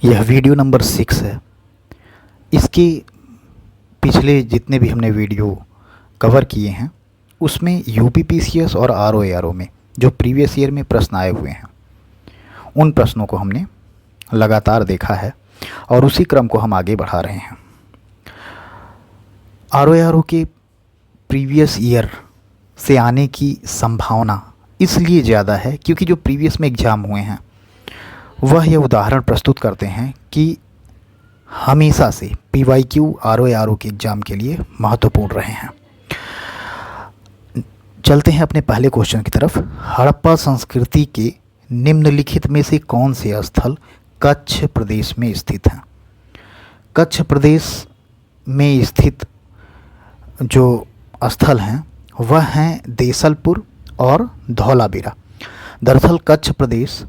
यह video number 6 है। इसके पिछले जितने भी हमने वीडियो कवर किए हैं उसमें यूपीपीसीएस और आरओएआरओ में जो प्रीवियस ईयर में प्रश्न आए हुए हैं उन प्रश्नों को हमने लगातार देखा है और उसी क्रम को हम आगे बढ़ा रहे हैं। आरओएआरओ के प्रीवियस ईयर से आने की संभावना इसलिए ज़्यादा है क्योंकि जो प्रीवियस में एग्ज़ाम हुए हैं वह यह उदाहरण प्रस्तुत करते हैं कि हमेशा से पीवाईक्यू आरओएआरओ के एग्ज़ाम के लिए महत्वपूर्ण रहे हैं। चलते हैं अपने पहले क्वेश्चन की तरफ। हड़प्पा संस्कृति के निम्नलिखित में से कौन से स्थल कच्छ प्रदेश में स्थित हैं? कच्छ प्रदेश में स्थित जो स्थल हैं वह हैं देसलपुर और धौलावीरा। दरअसल कच्छ प्रदेश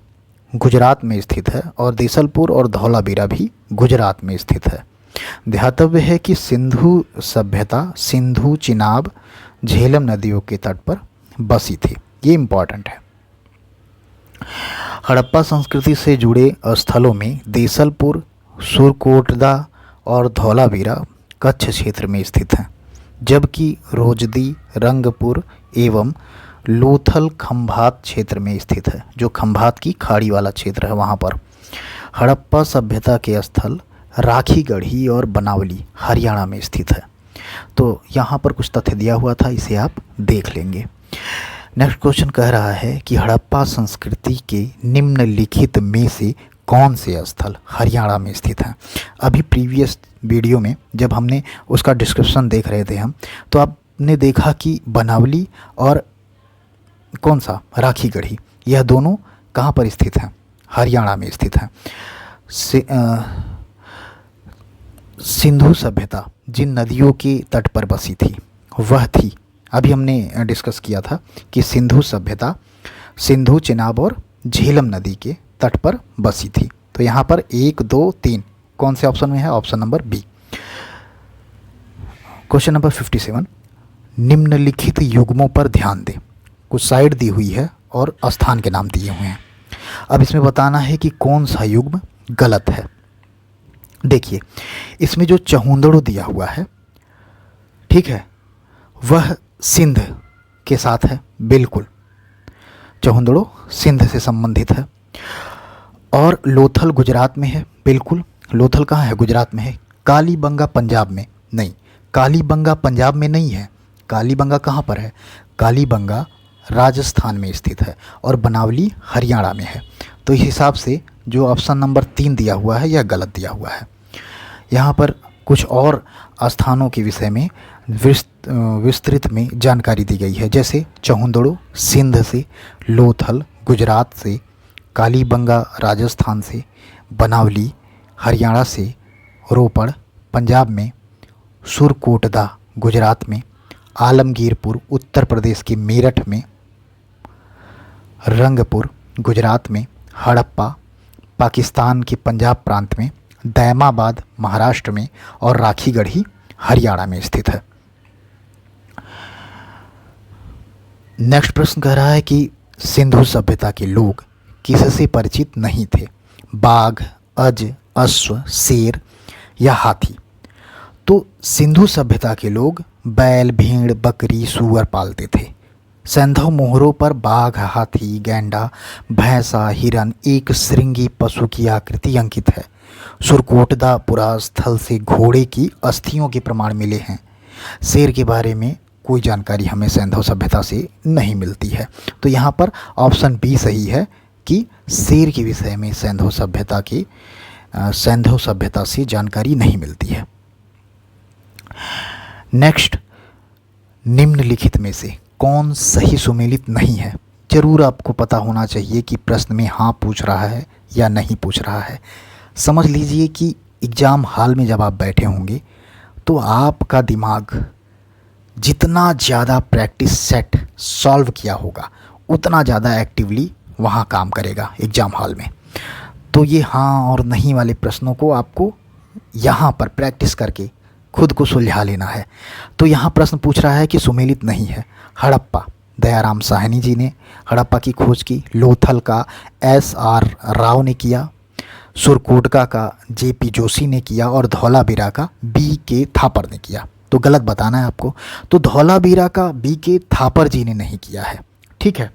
गुजरात में स्थित है और देसलपुर और धौलावीरा भी गुजरात में स्थित है। ध्यातव्य है कि सिंधु सभ्यता सिंधु चिनाब झेलम नदियों के तट पर बसी थी। ये इम्पॉर्टेंट है। हड़प्पा संस्कृति से जुड़े स्थलों में देसलपुर, सुरकोटदा और धौलावीरा कच्छ क्षेत्र में स्थित हैं, जबकि रोजदी, रंगपुर एवं लोथल खंभात क्षेत्र में स्थित है, जो खंभात की खाड़ी वाला क्षेत्र है वहाँ पर। हड़प्पा सभ्यता के स्थल राखीगढ़ी और बनावली हरियाणा में स्थित है। तो यहाँ पर कुछ तथ्य दिया हुआ था, इसे आप देख लेंगे। नेक्स्ट क्वेश्चन कह रहा है कि हड़प्पा संस्कृति के निम्नलिखित में से कौन से स्थल हरियाणा में स्थित हैं? अभी प्रीवियस वीडियो में जब हमने उसका डिस्क्रिप्शन देख रहे थे हम, तो आपने देखा कि बनावली और कौन सा राखीगढ़ी, यह दोनों कहाँ पर स्थित हैं? हरियाणा में स्थित हैं। सिंधु सभ्यता जिन नदियों के तट पर बसी थी वह थी, अभी हमने डिस्कस किया था कि सिंधु सभ्यता सिंधु, चिनाब और झेलम नदी के तट पर बसी थी। तो यहाँ पर 1, 2, 3 कौन से ऑप्शन में है? Option number B. Question number 57, निम्नलिखित युग्मों पर ध्यान दें। कुछ साइड दी हुई है और स्थान के नाम दिए हुए हैं। अब इसमें बताना है कि कौन सा युग्म गलत है। देखिए, इसमें जो चहुंदड़ो दिया हुआ है, ठीक है, वह सिंध के साथ है। बिल्कुल, चहुंदड़ो सिंध से संबंधित है। और लोथल गुजरात में है। बिल्कुल, लोथल कहाँ है? गुजरात में है। कालीबंगा पंजाब में नहीं, कालीबंगा पंजाब में नहीं है। कालीबंगा कहाँ पर है? कालीबंगा राजस्थान में स्थित है और बनावली हरियाणा में है। तो इस हिसाब से जो ऑप्शन नंबर 3 दिया हुआ है यह गलत दिया हुआ है। यहाँ पर कुछ और स्थानों के विषय में विस्तृत में जानकारी दी गई है, जैसे चहुंदड़ो सिंध से, लोथल गुजरात से, कालीबंगा राजस्थान से, बनावली हरियाणा से, रोपड़ पंजाब में, सुरकोटदा गुजरात में, आलमगीरपुर उत्तर प्रदेश के मेरठ में, रंगपुर गुजरात में, हड़प्पा पाकिस्तान के पंजाब प्रांत में, दैमाबाद महाराष्ट्र में और राखीगढ़ी हरियाणा में स्थित है। नेक्स्ट प्रश्न कह रहा है कि सिंधु सभ्यता के लोग किससे परिचित नहीं थे? बाघ, अज, अश्व, शेर या हाथी? तो सिंधु सभ्यता के लोग बैल, भेड़, बकरी, सूअर पालते थे। सैंधव मोहरों पर बाघ, हाथी, गैंडा, भैंसा, हिरन, एक श्रृंगी पशु की आकृति अंकित है। सुरकोटदा पुरा स्थल से घोड़े की अस्थियों के प्रमाण मिले हैं। शेर के बारे में कोई जानकारी हमें सैंधव सभ्यता से नहीं मिलती है। तो यहाँ पर ऑप्शन बी सही है कि शेर के विषय में सैंधव सभ्यता से जानकारी नहीं मिलती है। नेक्स्ट, निम्नलिखित में से कौन सही सुमेलित नहीं है? जरूर आपको पता होना चाहिए कि प्रश्न में हाँ पूछ रहा है या नहीं पूछ रहा है। समझ लीजिए कि एग्ज़ाम हॉल में जब आप बैठे होंगे तो आपका दिमाग जितना ज़्यादा प्रैक्टिस सेट सॉल्व किया होगा उतना ज़्यादा एक्टिवली वहाँ काम करेगा एग्ज़ाम हॉल में। तो ये हाँ और नहीं वाले प्रश्नों को आपको यहाँ पर प्रैक्टिस करके खुद को सुलझा लेना है। तो यहाँ प्रश्न पूछ रहा है कि सुमेलित नहीं है। हड़प्पा, दयाराम साहनी जी ने हड़प्पा की खोज की। लोथल का SR राव ने किया। सुरकोटका का जेपी जोशी ने किया और धौलावीरा का बीके थापर ने किया। तो गलत बताना है आपको। तो धौलावीरा का बीके थापर जी ने नहीं किया है। ठीक है,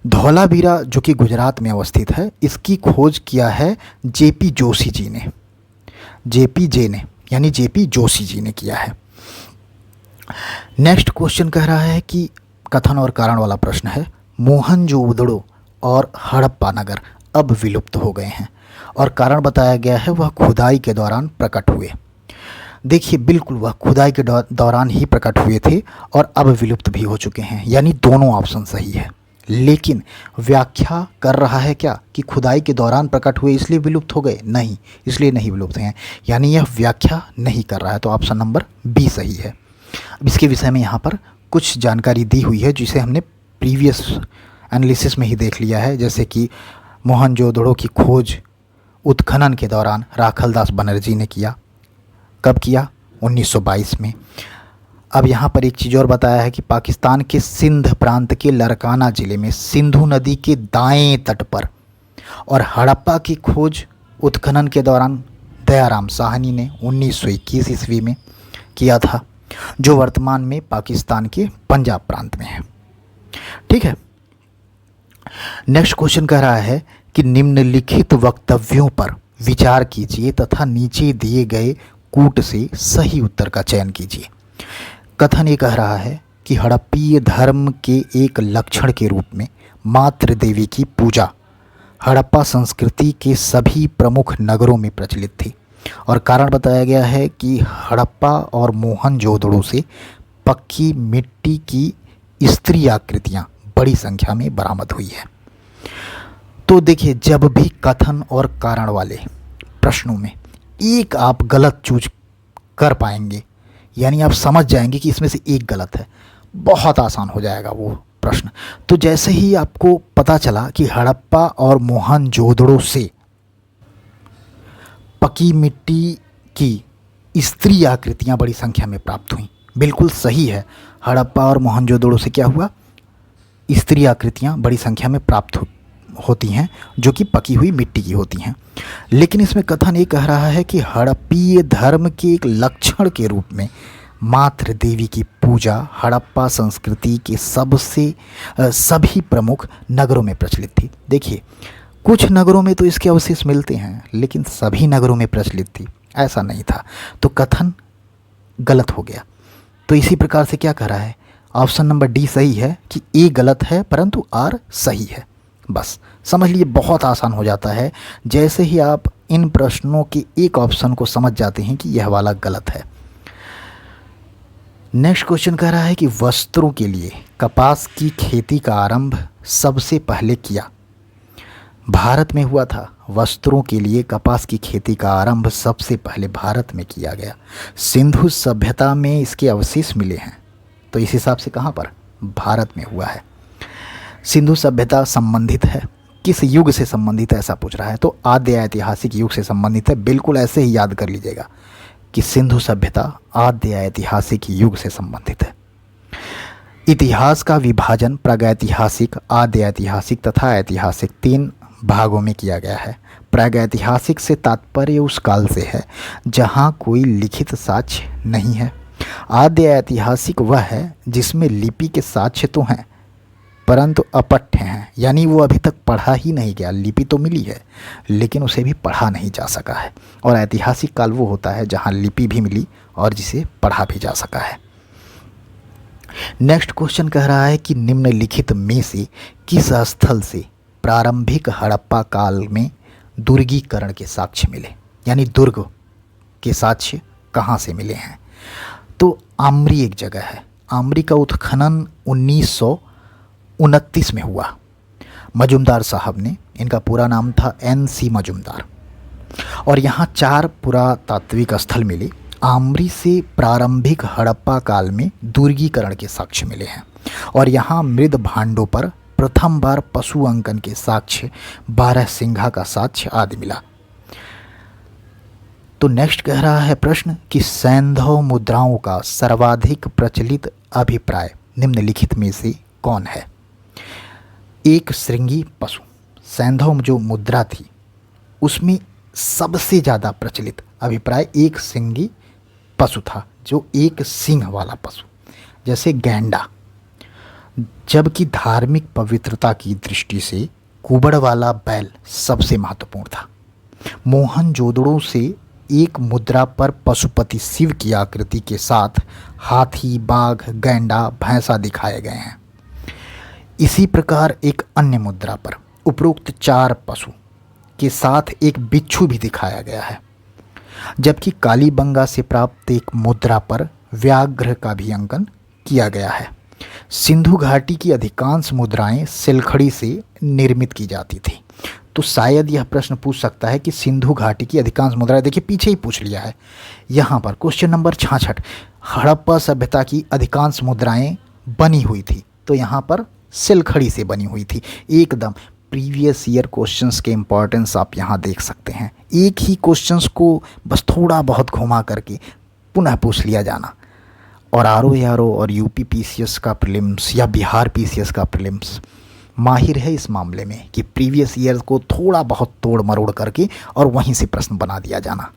धौलावीरा जो कि गुजरात में अवस्थित है, इसकी खोज किया है जेपी जोशी जी ने, जेपी ने यानी जेपी जोशी जी ने किया है। नेक्स्ट क्वेश्चन कह रहा है कि कथन और कारण वाला प्रश्न है, मोहनजोदड़ो और हड़प्पा नगर अब विलुप्त हो गए हैं और कारण बताया गया है वह खुदाई के दौरान प्रकट हुए। देखिए बिल्कुल वह खुदाई के दौरान ही प्रकट हुए थे और अब विलुप्त भी हो चुके हैं, यानी दोनों ऑप्शन सही है। लेकिन व्याख्या कर रहा है क्या कि खुदाई के दौरान प्रकट हुए इसलिए विलुप्त हो गए? नहीं, इसलिए नहीं विलुप्त हैं, यानी यह व्याख्या नहीं कर रहा है। तो ऑप्शन नंबर बी सही है। अब इसके विषय में यहाँ पर कुछ जानकारी दी हुई है जिसे हमने प्रीवियस एनालिसिस में ही देख लिया है, जैसे कि मोहनजोदड़ो की खोज उत्खनन के दौरान राखलदास बनर्जी ने किया। कब किया? 1922 में। अब यहाँ पर एक चीज़ और बताया है कि पाकिस्तान के सिंध प्रांत के लरकाना ज़िले में सिंधु नदी के दाएं तट पर, और हड़प्पा की खोज उत्खनन के दौरान दयाराम साहनी ने 1921 ईस्वी में किया था, जो वर्तमान में पाकिस्तान के पंजाब प्रांत में है। ठीक है, नेक्स्ट क्वेश्चन कह रहा है कि निम्नलिखित वक्तव्यों पर विचार कीजिए तथा नीचे दिए गए कूट से सही उत्तर का चयन कीजिए। कथन ये कह रहा है कि हड़प्पीय धर्म के एक लक्षण के रूप में मातृ देवी की पूजा हड़प्पा संस्कृति के सभी प्रमुख नगरों में प्रचलित थी, और कारण बताया गया है कि हड़प्पा और मोहनजोदड़ो से पक्की मिट्टी की स्त्री आकृतियाँ बड़ी संख्या में बरामद हुई है। तो देखिए, जब भी कथन और कारण वाले प्रश्नों में एक आप गलत चूज कर पाएंगे, यानी आप समझ जाएंगे कि इसमें से एक गलत है, बहुत आसान हो जाएगा वो प्रश्न। तो जैसे ही आपको पता चला कि हड़प्पा और मोहनजोदड़ो से पकी मिट्टी की स्त्री आकृतियाँ बड़ी संख्या में प्राप्त हुई, बिल्कुल सही है। हड़प्पा और मोहनजोदड़ो से क्या हुआ? स्त्री आकृतियाँ बड़ी संख्या में प्राप्त होती हैं जो कि पकी हुई मिट्टी की होती हैं। लेकिन इसमें कथन ये कह रहा है कि हड़प्पीय धर्म के एक लक्षण के रूप में मातृ देवी की पूजा हड़प्पा संस्कृति के सभी प्रमुख नगरों में प्रचलित थी। देखिए, कुछ नगरों में तो इसके अवशेष मिलते हैं, लेकिन सभी नगरों में प्रचलित थी ऐसा नहीं था। तो कथन गलत हो गया। तो इसी प्रकार से क्या कह रहा है? ऑप्शन नंबर डी सही है कि ए गलत है परंतु आर सही है। बस समझ लिए, बहुत आसान हो जाता है जैसे ही आप इन प्रश्नों के एक ऑप्शन को समझ जाते हैं कि यह वाला गलत है। नेक्स्ट क्वेश्चन कह रहा है कि वस्त्रों के लिए कपास की खेती का आरंभ सबसे पहले किया भारत में हुआ था। वस्त्रों के लिए कपास की खेती का आरंभ सबसे पहले भारत में किया गया। सिंधु सभ्यता में इसके अवशेष मिले हैं, तो इस हिसाब से कहाँ पर? भारत में हुआ है। सिंधु सभ्यता संबंधित है, किस युग से संबंधित है ऐसा पूछ रहा है, तो आद्य ऐतिहासिक युग से संबंधित है। बिल्कुल ऐसे ही याद कर लीजिएगा कि सिंधु सभ्यता आद्य ऐतिहासिक युग से संबंधित है। इतिहास का विभाजन प्रागैतिहासिक, आद्य ऐतिहासिक तथा ऐतिहासिक 3 भागों में किया गया है। प्रागैतिहासिक से तात्पर्य उस काल से है जहाँ कोई लिखित साक्ष्य नहीं है। आद्य ऐतिहासिक वह है जिसमें लिपि के साक्ष्य तो हैं परंतु अपठ्य हैं, यानी वो अभी तक पढ़ा ही नहीं गया। लिपि तो मिली है लेकिन उसे भी पढ़ा नहीं जा सका है। और ऐतिहासिक काल वो होता है जहाँ लिपि भी मिली और जिसे पढ़ा भी जा सका है। नेक्स्ट क्वेश्चन कह रहा है कि निम्नलिखित में से किस स्थल से प्रारंभिक हड़प्पा काल में दुर्गीकरण के साक्ष्य मिले, यानी दुर्ग के साक्ष्य कहाँ से मिले हैं? तो आमरी एक जगह है। आमरी का उत्खनन 1929 में हुआ। मजुमदार साहब ने, इनका पूरा नाम था NC मजुमदार, और यहाँ 4 पुरातात्विक स्थल मिले। आमरी से प्रारंभिक हड़प्पा काल में दुर्गीकरण के साक्ष्य मिले हैं, और यहाँ मृद भांडों पर प्रथम बार पशु अंकन के साक्ष्य, 12 सिंघा का साक्ष्य आदि मिला। तो नेक्स्ट कह रहा है प्रश्न कि सैंधव मुद्राओं का सर्वाधिक प्रचलित अभिप्राय निम्नलिखित में से कौन है? एक श्रृंगी पशु। सैंधव जो मुद्रा थी उसमें सबसे ज़्यादा प्रचलित अभिप्राय एक सिंगी पशु था, जो एक सिंह वाला पशु, जैसे गैंडा। जबकि धार्मिक पवित्रता की दृष्टि से कुबड़ वाला बैल सबसे महत्वपूर्ण था। मोहनजोदड़ो से एक मुद्रा पर पशुपति शिव की आकृति के साथ हाथी, बाघ, गैंडा, भैंसा दिखाए गए हैं। इसी प्रकार एक अन्य मुद्रा पर उपरोक्त 4 पशु के साथ एक बिच्छू भी दिखाया गया है। जबकि कालीबंगा से प्राप्त एक मुद्रा पर व्याघ्र का भी अंकन किया गया है। सिंधु घाटी की अधिकांश मुद्राएं सिलखड़ी से निर्मित की जाती थी। तो शायद यह प्रश्न पूछ सकता है कि सिंधु घाटी की अधिकांश मुद्राएं, देखिए पीछे ही पूछ लिया है। यहाँ पर क्वेश्चन नंबर 66, हड़प्पा सभ्यता की अधिकांश मुद्राएं बनी हुई थी, तो यहाँ पर सिलखड़ी से बनी हुई थी। एकदम प्रीवियस ईयर क्वेश्चंस के इम्पोर्टेंस आप यहाँ देख सकते हैं। एक ही क्वेश्चंस को बस थोड़ा बहुत घुमा करके पुनः पूछ लिया जाना। और आरओ और यूपी पीसीएस का प्रीलिम्स या बिहार पीसीएस का प्रीलिम्स माहिर है इस मामले में कि प्रीवियस ईयर को थोड़ा बहुत तोड़ मरोड़ करके और वहीं से प्रश्न बना दिया जाना।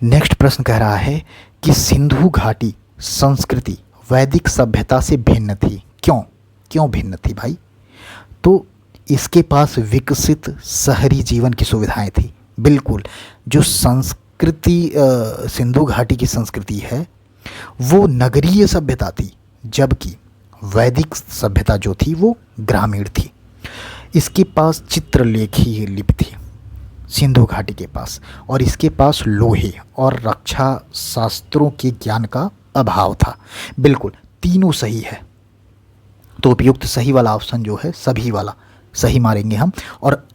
नेक्स्ट प्रश्न कह रहा है कि सिंधु घाटी संस्कृति वैदिक सभ्यता से भिन्न थी। क्यों भिन्न थी भाई? तो इसके पास विकसित शहरी जीवन की सुविधाएं थी। बिल्कुल, जो संस्कृति सिंधु घाटी की संस्कृति है वो नगरीय सभ्यता थी, जबकि वैदिक सभ्यता जो थी वो ग्रामीण थी। इसके पास चित्रलेखी लिपि थी सिंधु घाटी के पास, और इसके पास लोहे और रक्षा शास्त्रों के ज्ञान का अभाव था। बिल्कुल, तीनों सही है। तो उपयुक्त सही वाला ऑप्शन जो है सभी वाला सही मारेंगे हम। और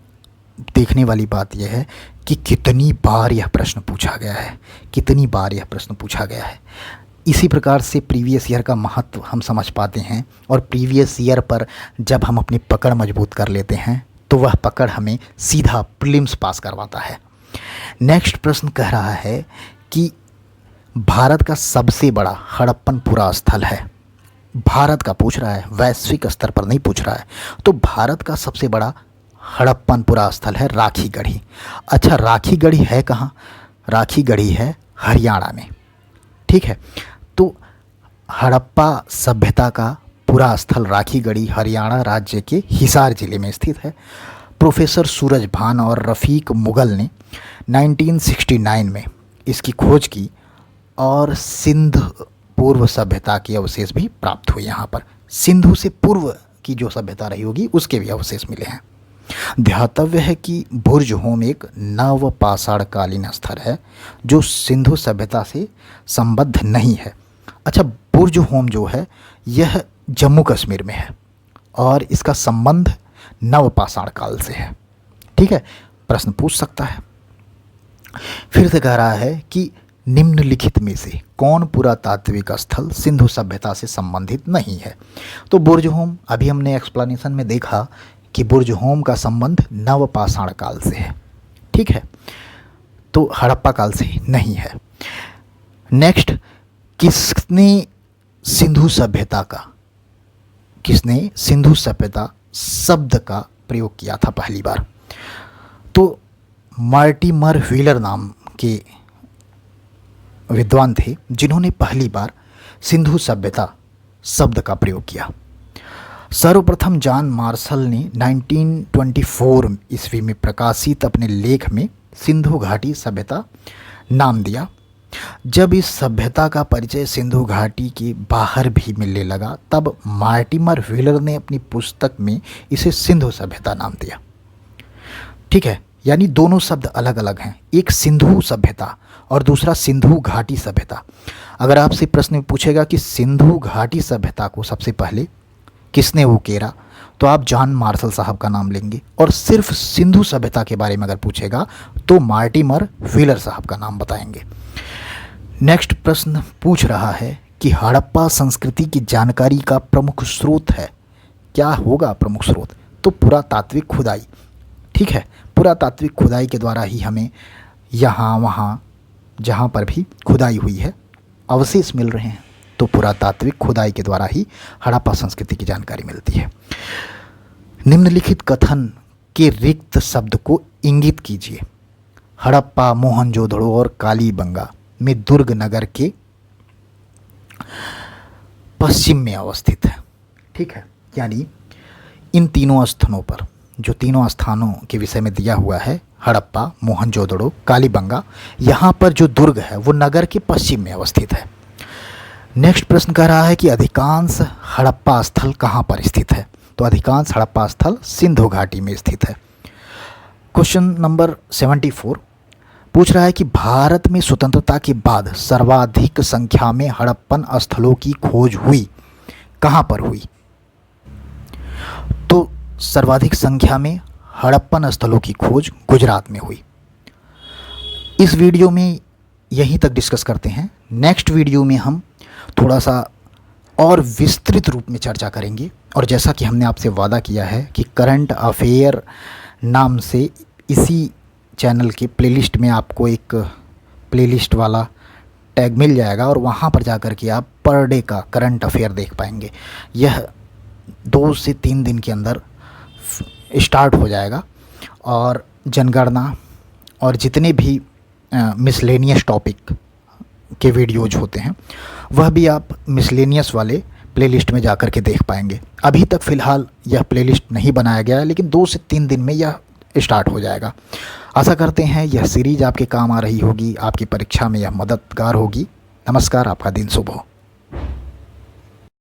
देखने वाली बात यह है कि कितनी बार यह प्रश्न पूछा गया है, कितनी बार यह प्रश्न पूछा गया है। इसी प्रकार से प्रीवियस ईयर का महत्व हम समझ पाते हैं, और प्रीवियस ईयर पर जब हम अपनी पकड़ मजबूत कर लेते हैं तो वह पकड़ हमें सीधा प्रीलिम्स पास करवाता है। नेक्स्ट प्रश्न कह रहा है कि भारत का सबसे बड़ा हड़प्पनपुरा स्थल है। भारत का पूछ रहा है, वैश्विक स्तर पर नहीं पूछ रहा है। तो भारत का सबसे बड़ा हड़प्पनपुरा स्थल है राखीगढ़ी। अच्छा, राखीगढ़ी है कहाँ? राखीगढ़ी है हरियाणा में। ठीक है, तो हड़प्पा सभ्यता का पूरा स्थल राखीगढ़ी हरियाणा राज्य के हिसार जिले में स्थित है। प्रोफेसर सूरज भान और रफ़ीक मुगल ने 1969 में इसकी खोज की, और सिंध पूर्व सभ्यता के अवशेष भी प्राप्त हुए। यहाँ पर सिंधु से पूर्व की जो सभ्यता रही होगी उसके भी अवशेष मिले हैं। ध्यातव्य है कि बुर्ज होम एक नवपाषाणकालीन स्थल है जो सिंधु सभ्यता से संबद्ध नहीं है। अच्छा, बुर्ज होम जो है यह जम्मू कश्मीर में है और इसका संबंध नवपाषाण काल से है। ठीक है, प्रश्न पूछ सकता है। फिर से कह रहा है कि निम्नलिखित में से कौन पुरातात्विक स्थल सिंधु सभ्यता से संबंधित नहीं है? तो बुर्ज होम, अभी हमने एक्सप्लेनेशन में देखा कि बुर्ज होम का संबंध नवपाषाण काल से है। ठीक है, तो हड़प्पा काल से नहीं है। नेक्स्ट, किसने सिंधु सभ्यता शब्द का प्रयोग किया था पहली बार? तो मार्टिमर व्हीलर नाम के विद्वान थे जिन्होंने पहली बार सिंधु सभ्यता शब्द का प्रयोग किया। सर्वप्रथम जॉन मार्शल ने 1924 ईस्वी में प्रकाशित अपने लेख में सिंधु घाटी सभ्यता नाम दिया। जब इस सभ्यता का परिचय सिंधु घाटी के बाहर भी मिलने लगा, तब मार्टिमर व्हीलर ने अपनी पुस्तक में इसे सिंधु सभ्यता नाम दिया। ठीक है, यानी दोनों शब्द अलग अलग हैं, एक सिंधु सभ्यता और दूसरा सिंधु घाटी सभ्यता। अगर आपसे प्रश्न पूछेगा कि सिंधु घाटी सभ्यता को सबसे पहले किसने उकेरा, तो आप जॉन मार्शल साहब का नाम लेंगे, और सिर्फ सिंधु सभ्यता के बारे में अगर पूछेगा तो मार्टिमर व्हीलर साहब का नाम बताएंगे। नेक्स्ट प्रश्न पूछ रहा है कि हड़प्पा संस्कृति की जानकारी का प्रमुख स्रोत है। क्या होगा प्रमुख स्रोत? तो पुरातात्विक खुदाई। ठीक है, पुरातात्विक खुदाई के द्वारा ही हमें यहाँ वहाँ जहाँ पर भी खुदाई हुई है अवशेष मिल रहे हैं, तो पुरातात्विक खुदाई के द्वारा ही हड़प्पा संस्कृति की जानकारी मिलती है। निम्नलिखित कथन के रिक्त शब्द को इंगित कीजिए। हड़प्पा, मोहनजोदड़ो और कालीबंगा में दुर्ग नगर के पश्चिम में अवस्थित है। ठीक है, यानी इन तीनों स्थानों पर, जो तीनों स्थानों के विषय में दिया हुआ है, हड़प्पा, मोहनजोदड़ो, कालीबंगा, यहाँ पर जो दुर्ग है वो नगर के पश्चिम में अवस्थित है। नेक्स्ट प्रश्न कह रहा है कि अधिकांश हड़प्पा स्थल कहाँ पर स्थित है? तो अधिकांश हड़प्पा स्थल सिंधु घाटी में स्थित है। क्वेश्चन नंबर 74 पूछ रहा है कि भारत में स्वतंत्रता के बाद सर्वाधिक संख्या में हड़प्पन स्थलों की खोज हुई, कहाँ पर हुई? तो सर्वाधिक संख्या में हड़प्पन स्थलों की खोज गुजरात में हुई। इस वीडियो में यहीं तक डिस्कस करते हैं। नेक्स्ट वीडियो में हम थोड़ा सा और विस्तृत रूप में चर्चा करेंगे, और जैसा कि हमने आपसे वादा किया है कि करंट अफेयर नाम से इसी चैनल के प्लेलिस्ट में आपको एक प्लेलिस्ट वाला टैग मिल जाएगा, और वहाँ पर जाकर के आप पर डे का करंट अफेयर देख पाएंगे। यह 2 से 3 दिन के अंदर स्टार्ट हो जाएगा, और जनगणना और जितने भी मिसलेनियस टॉपिक के वीडियोज होते हैं वह भी आप मिसलेनियस वाले प्लेलिस्ट में जाकर के देख पाएंगे। अभी तक फ़िलहाल यह प्लेलिस्ट नहीं बनाया गया है, लेकिन 2 से 3 दिन में यह स्टार्ट हो जाएगा। आशा करते हैं यह सीरीज़ आपके काम आ रही होगी, आपकी परीक्षा में यह मददगार होगी। नमस्कार, आपका दिन शुभ हो।